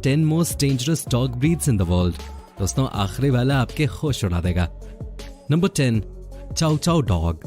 10 most dangerous dog breeds in the world. दोस्तों आखिरी वाला आपके होश उड़ा देगा। नंबर 10, चाउ चाउ डॉग।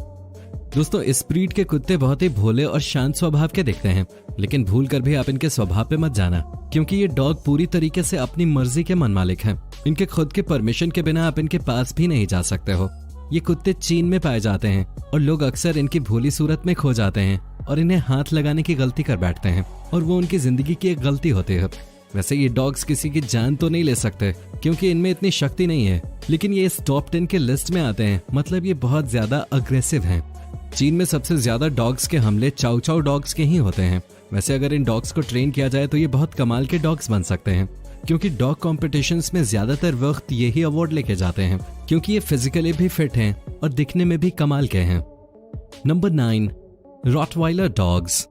दोस्तों इस ब्रीड के कुत्ते बहुत ही भोले और शांत स्वभाव के दिखते हैं, लेकिन भूल कर भी आप इनके स्वभाव पे मत जाना, क्योंकि ये डॉग पूरी तरीके से अपनी मर्जी के मन मालिक हैं। इनके खुद के परमिशन के बिना आप इनके पास भी नहीं जा सकते हो। ये कुत्ते चीन में पाए जाते हैं और लोग अक्सर इनकी भोली सूरत में खो जाते हैं और इन्हें हाथ लगाने की गलती कर बैठते हैं, और वो उनकी जिंदगी की एक गलती होती है। वैसे ये डॉग्स किसी की जान तो नहीं ले सकते, क्योंकि इनमें इतनी शक्ति नहीं है, लेकिन ये इस टॉप 10 के लिस्ट में आते हैं, मतलब ये बहुत ज्यादा अग्रेसिव हैं। चीन में सबसे ज्यादा डॉग्स के हमले चाउ चाउ डॉग्स के ही होते हैं। वैसे अगर इन डॉग्स को ट्रेन किया जाए तो ये बहुत कमाल के डॉग्स बन सकते हैं, क्योंकि डॉग कॉम्पिटिशन्स में ज्यादातर वक्त यही अवार्ड लेके जाते हैं, क्योंकि ये फिजिकली भी फिट हैं और दिखने में भी कमाल के हैं। Number 9, Rottweiler dogs.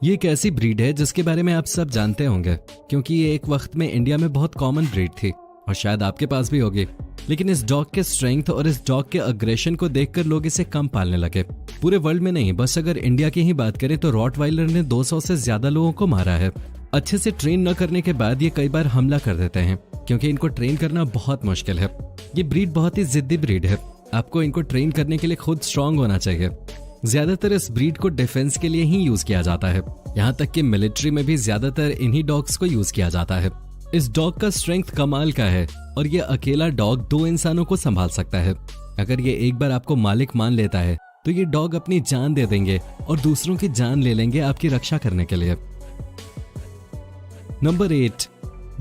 ये एक ऐसी ब्रीड है जिसके बारे में आप सब जानते होंगे, क्योंकि ये एक वक्त में इंडिया में बहुत कॉमन ब्रीड थी और शायद आपके पास भी होगी। लेकिन इस डॉग के स्ट्रेंथ और इस डॉग के अग्रेशन को देखकर लोग इसे कम पालने लगे। पूरे वर्ल्ड में नहीं, बस अगर इंडिया की ही बात करें तो रॉटवाइलर ने 200 से ज्यादा लोगों को मारा है। अच्छे से ट्रेन न करने के बाद ये कई बार हमला कर देते हैं, क्योंकि इनको ट्रेन करना बहुत मुश्किल है। ये ब्रीड बहुत ही जिद्दी ब्रीड है। आपको इनको ट्रेन करने के लिए खुद स्ट्रांग होना चाहिए। ज्यादातर इस ब्रीड को डिफेंस के लिए ही यूज किया जाता है, यहाँ तक कि मिलिट्री में भी ज्यादातर इन्हीं डॉग्स को यूज किया जाता है। इस डॉग का स्ट्रेंथ कमाल का है और ये अकेला डॉग 2 इंसानों को संभाल सकता है। अगर ये एक बार आपको मालिक मान लेता है तो ये डॉग अपनी जान दे देंगे और दूसरों की जान ले लेंगे आपकी रक्षा करने के लिए। Number 8,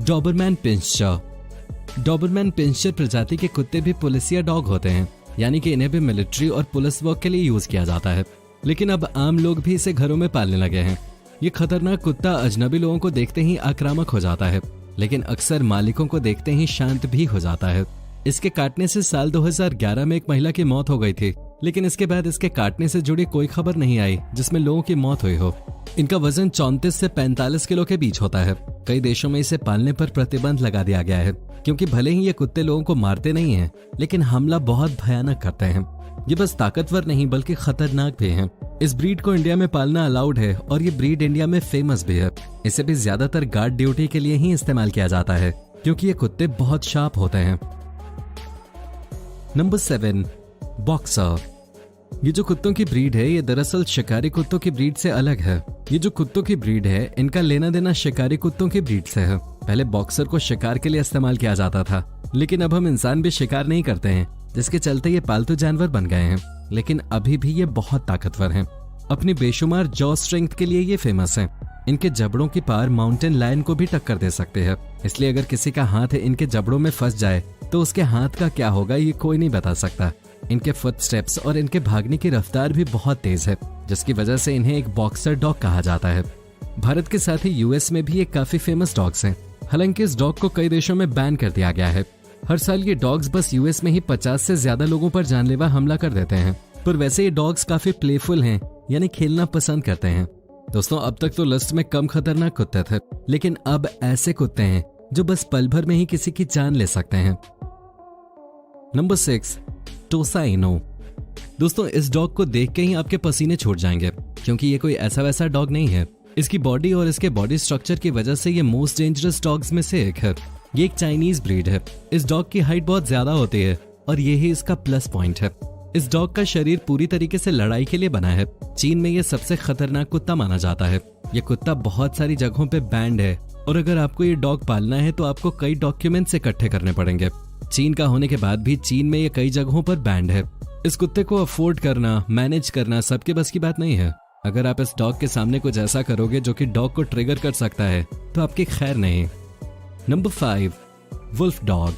Doberman pinscher. Doberman pinscher प्रजाति के कुत्ते भी पुलिसिया डॉग होते हैं, यानी कि इन्हें भी मिलिट्री और पुलिस वर्क के लिए यूज किया जाता है। लेकिन अब आम लोग भी इसे घरों में पालने लगे हैं। ये खतरनाक कुत्ता अजनबी लोगों को देखते ही आक्रामक हो जाता है, लेकिन अक्सर मालिकों को देखते ही शांत भी हो जाता है। इसके काटने से साल 2011 में एक महिला की मौत हो गई थी, लेकिन इसके बाद इसके काटने से जुड़ी कोई खबर नहीं आई जिसमें लोगों की मौत हुई हो। इनका वजन 34 से 45 किलो के बीच होता है। कई देशों में इसे पालने पर प्रतिबंध लगा दिया गया है, क्योंकि भले ही ये कुत्ते लोगों को मारते नहीं हैं, लेकिन हमला बहुत भयानक करते हैं। ये बस ताकतवर नहीं बल्कि खतरनाक भी हैं। इस ब्रीड को इंडिया में पालना अलाउड है और ये ब्रीड इंडिया में फेमस भी है। इसे भी ज्यादातर गार्ड ड्यूटी के लिए ही इस्तेमाल किया जाता है, क्योंकि ये कुत्ते बहुत शार्प होते हैं। Number 7, boxer. ये जो कुत्तों की ब्रीड है ये दरअसल शिकारी कुत्तों की ब्रीड से अलग है। ये जो कुत्तों की ब्रीड है इनका लेना देना शिकारी कुत्तों की ब्रीड से है। पहले बॉक्सर को शिकार के लिए इस्तेमाल किया जाता था, लेकिन अब हम इंसान भी शिकार नहीं करते हैं, जिसके चलते ये पालतू जानवर बन गए हैं। लेकिन अभी भी ये बहुत ताकतवर हैं। अपनी बेशुमार जॉ स्ट्रेंथ के लिए ये फेमस हैं। इनके जबड़ों की पार माउंटेन लायन को भी टक्कर दे सकते हैं, इसलिए अगर किसी का हाथ इनके जबड़ों में फंस जाए तो उसके हाथ का क्या होगा ये कोई नहीं बता सकता। इनके फुट स्टेप्स और इनके भागने की रफ्तार भी बहुत तेज है, जिसकी वजह से इन्हें एक बॉक्सर डॉग कहा जाता है। भारत के साथ ही यूएस में भी ये काफी फेमस डॉग्स हैं। हालांकि इस डॉग को कई देशों में बैन कर दिया गया है। हर साल ये डॉग्स बस यूएस में ही 50 से ज्यादा लोगों पर जानलेवा हमला कर देते हैं। पर वैसे ये डॉग्स काफी प्लेफुल हैं, यानी खेलना पसंद करते हैं। दोस्तों अब तक तो लिस्ट में कम खतरनाक कुत्ते थे, लेकिन अब ऐसे कुत्ते हैं जो बस पल भर में ही किसी की जान ले सकते हैं। नंबर 6, टोसा इनो। दोस्तों इस डॉग को देख के ही आपके पसीने छूट जाएंगे, क्योंकि ये कोई ऐसा वैसा डॉग नहीं है। इसकी बॉडी और इसके बॉडी स्ट्रक्चर की वजह से ये मोस्ट डेंजरस डॉग्स में से एक है। ये एक चाइनीज ब्रीड है। इस डॉग की हाइट बहुत ज्यादा होती है और यही इसका प्लस पॉइंट है। इस डॉग का शरीर पूरी तरीके से लड़ाई के लिए बना है। चीन में ये सबसे खतरनाक कुत्ता माना जाता है। ये कुत्ता बहुत सारी जगहों पे बैंड है और अगर आपको ये डॉग पालना है तो आपको कई डॉक्यूमेंट्स इकट्ठे करने पड़ेंगे। चीन का होने के बाद भी चीन में ये कई जगहों पर बैंड है। इस कुत्ते को अफोर्ड करना, मैनेज करना सबके बस की बात नहीं है। अगर आप इस डॉग के सामने कुछ ऐसा करोगे जो कि डॉग को ट्रिगर कर सकता है तो आपकी खैर नहीं। Number 5, wolf dog.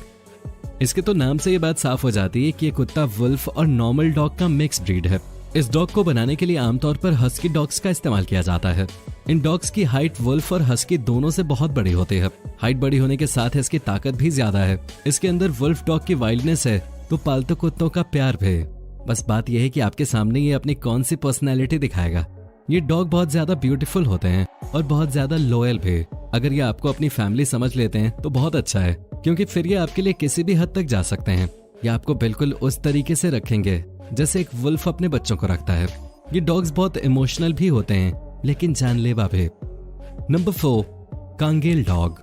इसके तो नाम से ये बात साफ हो जाती है कि ये कुत्ता वुल्फ और नॉर्मल डॉग का मिक्स ब्रीड है। इस डॉग को बनाने के लिए आमतौर पर हस्की डॉग्स का इस्तेमाल किया जाता है। इन डॉग्स की हाइट वुल्फ और हस्की दोनों से बहुत बड़ी होती है। हाइट बड़ी होने के साथ इसकी ताकत भी ज्यादा है। इसके अंदर वुल्फ डॉग की वाइल्डनेस है तो पालतू कुत्तों का प्यार भी। बस बात यह है कि आपके सामने ये अपनी कौन सी पर्सनैलिटी दिखाएगा। ये डॉग बहुत ज्यादा ब्यूटीफुल होते हैं और बहुत ज्यादा लॉयल भी। अगर ये आपको अपनी फैमिली समझ लेते हैं तो बहुत अच्छा है, क्योंकि फिर ये आपके लिए किसी भी हद तक जा सकते हैं। ये आपको बिल्कुल उस तरीके से रखेंगे जैसे एक वुल्फ अपने बच्चों को रखता है। ये डॉग्स बहुत इमोशनल भी होते हैं लेकिन जानलेवा भी। Number 4, Kangal dog.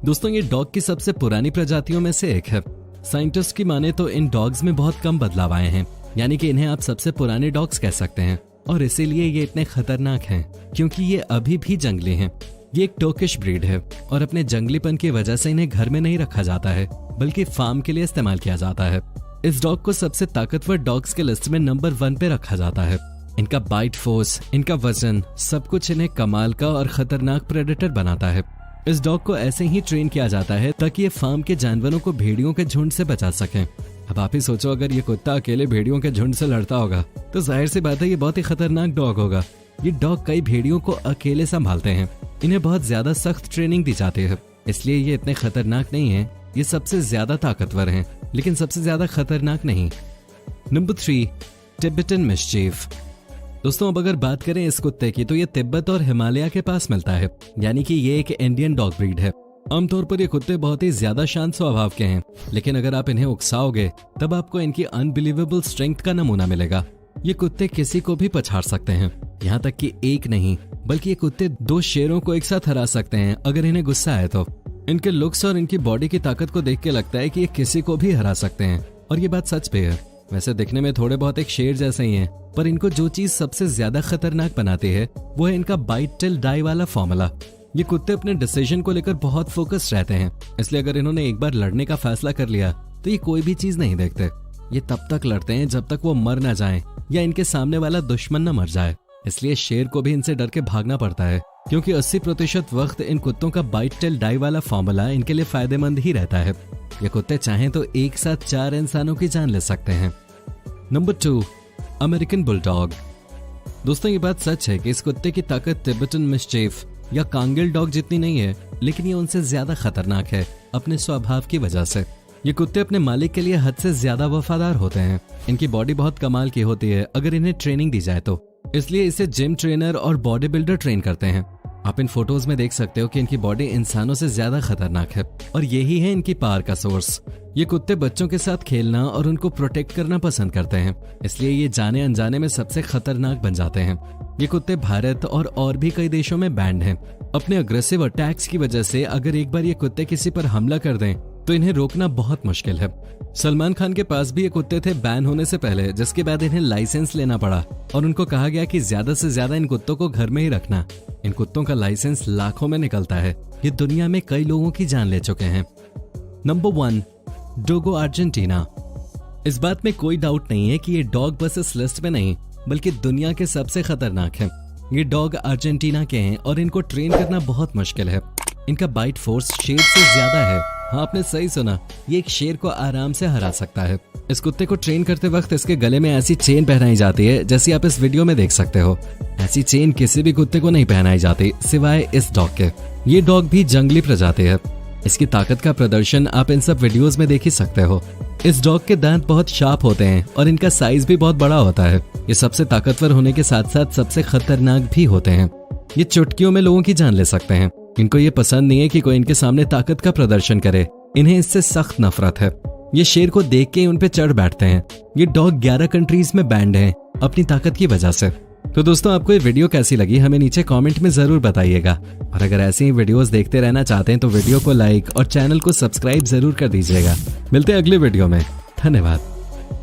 दोस्तों ये डॉग की सबसे पुरानी प्रजातियों में से एक है। साइंटिस्ट की माने तो इन डॉग्स में बहुत कम बदलाव आए हैं, यानी कि इन्हें आप सबसे पुराने डॉग्स कह सकते हैं। और इसीलिए ये इतने खतरनाक हैं क्योंकि ये अभी भी जंगली हैं। ये एक टर्किश ब्रीड है और अपने जंगलीपन की वजह से इन्हें घर में नहीं रखा जाता है बल्कि फार्म के लिए इस्तेमाल किया जाता है। इस डॉग को सबसे ताकतवर डॉग्स के लिस्ट में नंबर 1 पे रखा जाता है। इनका बाइट फोर्स, इनका वजन, सब कुछ इन्हें कमाल का और खतरनाक प्रेडेटर बनाता है। इस डॉग को ऐसे ही ट्रेन किया जाता है ताकि ये फार्म के जानवरों को भेड़ियों के झुंड से बचा सकें। अब आप ही सोचो, अगर ये कुत्ता अकेले भेड़ियों के झुंड से लड़ता होगा तो जाहिर सी बात है ये बहुत ही खतरनाक डॉग होगा। ये डॉग कई भेड़ियों को अकेले संभालते हैं। इन्हें बहुत ज्यादा सख्त ट्रेनिंग दी जाती है, इसलिए ये इतने खतरनाक नहीं है। ये सबसे ज्यादा ताकतवर हैं, लेकिन सबसे ज्यादा खतरनाक नहीं। Number 3, Tibetan mischief. दोस्तों अब अगर बात करें इस कुत्ते की तो ये तिब्बत और हिमालय के पास मिलता है, यानी कि ये एक इंडियन डॉग ब्रीड है। आमतौर पर ये कुत्ते बहुत ही ज्यादा शांत स्वभाव के हैं, लेकिन अगर आप इन्हें उकसाओगे तब आपको इनकी अनबिलीवेबल स्ट्रेंथ का नमूना मिलेगा। ये कुत्ते किसी को भी पछाड़ सकते हैं, यहाँ तक कि एक नहीं बल्कि ये कुत्ते 2 शेरों को एक साथ हरा सकते हैं अगर इन्हें गुस्सा आए तो। इनके लुक्स और इनकी बॉडी की ताकत को देख के लगता है कि ये किसी को भी हरा सकते हैं, और ये बात सच पे है। वैसे दिखने में थोड़े बहुत एक शेर जैसे ही हैं, पर इनको जो चीज सबसे ज्यादा खतरनाक बनाती है वो है इनका बाइट टिल डाई वाला फॉर्मूला। ये कुत्ते अपने डिसीजन को लेकर बहुत फोकस्ड रहते हैं, इसलिए अगर इन्होंने एक बार लड़ने का फैसला कर लिया तो ये कोई भी चीज नहीं देखते। ये तब तक लड़ते हैं जब तक वो मर ना जाए या इनके सामने वाला दुश्मन न मर जाए। इसलिए शेर को भी इनसे डर के भागना पड़ता है, क्योंकि 80% वक्त इन कुत्तों का बाइट टिल डाई वाला फॉर्मूला इनके लिए फायदेमंद ही रहता है। ये कुत्ते चाहें तो एक साथ 4 इंसानों की जान ले सकते हैं। Number 2, American bulldog. दोस्तों ये बात सच है कि इस कुत्ते की ताकत टिबेटन मिस्चीफ या कांगेल डॉग जितनी नहीं है, लेकिन ये उनसे ज्यादा खतरनाक है अपने स्वभाव की वजह से। ये कुत्ते अपने मालिक के लिए हद से ज्यादा वफादार होते हैं। इनकी बॉडी बहुत कमाल की होती है अगर इन्हें ट्रेनिंग दी जाए तो, इसलिए इसे जिम ट्रेनर और बॉडी बिल्डर ट्रेन करते हैं। आप इन फोटोज में देख सकते हो कि इनकी बॉडी इंसानों से ज्यादा खतरनाक है, और यही है इनकी पावर का सोर्स। ये कुत्ते बच्चों के साथ खेलना और उनको प्रोटेक्ट करना पसंद करते हैं, इसलिए ये जाने अनजाने में सबसे खतरनाक बन जाते हैं। ये कुत्ते भारत और भी कई देशों में बैंड हैं। अपने अग्रेसिव अटैक्स की वजह से अगर एक बार ये कुत्ते किसी पर हमला कर दें तो इन्हें रोकना बहुत मुश्किल है। सलमान खान के पास भी ये कुत्ते थे बैन होने से पहले, जिसके बाद इन्हें लाइसेंस लेना पड़ा और उनको कहा गया कि ज्यादा से ज्यादा इन कुत्तों को घर में ही रखना। इन कुत्तों का लाइसेंस लाखों में निकलता है। ये दुनिया में कई लोगों की जान ले चुके हैं। Number 1, Dogo Argentino. इस बात में कोई डाउट नहीं है कि ये डॉग बस इस लिस्ट में नहीं बल्कि दुनिया के सबसे खतरनाक है। ये डॉग अर्जेंटीना के हैं और इनको ट्रेन करना बहुत मुश्किल है। इनका बाइट फोर्स शेर से ज्यादा है। हाँ, आपने सही सुना, ये एक शेर को आराम से हरा सकता है। इस कुत्ते को ट्रेन करते वक्त इसके गले में ऐसी चेन पहनाई जाती है जैसी आप इस वीडियो में देख सकते हो। ऐसी चेन किसी भी कुत्ते को नहीं पहनाई जाती सिवाय इस डॉग के। ये डॉग भी जंगली प्रजाति है। इसकी ताकत का प्रदर्शन आप इन सब वीडियोस में देख ही सकते हो। इस डॉग के दांत बहुत शार्प होते हैं और इनका साइज भी बहुत बड़ा होता है। ये सबसे ताकतवर होने के साथ साथ सबसे खतरनाक भी होते हैं। ये चुटकियों में लोगों की जान ले सकते हैं। इनको ये पसंद नहीं है कि कोई इनके सामने ताकत का प्रदर्शन करे। इन्हें इससे सख्त नफरत है। ये शेर को देख के उन पे चढ़ बैठते हैं। ये डॉग 11 कंट्रीज में बैंड हैं अपनी ताकत की वजह से। तो दोस्तों आपको ये वीडियो कैसी लगी हमें नीचे कमेंट में जरूर बताइएगा, और अगर ऐसे ही वीडियोस देखते रहना चाहते हैं तो वीडियो को लाइक और चैनल को सब्सक्राइब जरूर कर दीजिएगा। मिलते हैं अगले वीडियो में। धन्यवाद।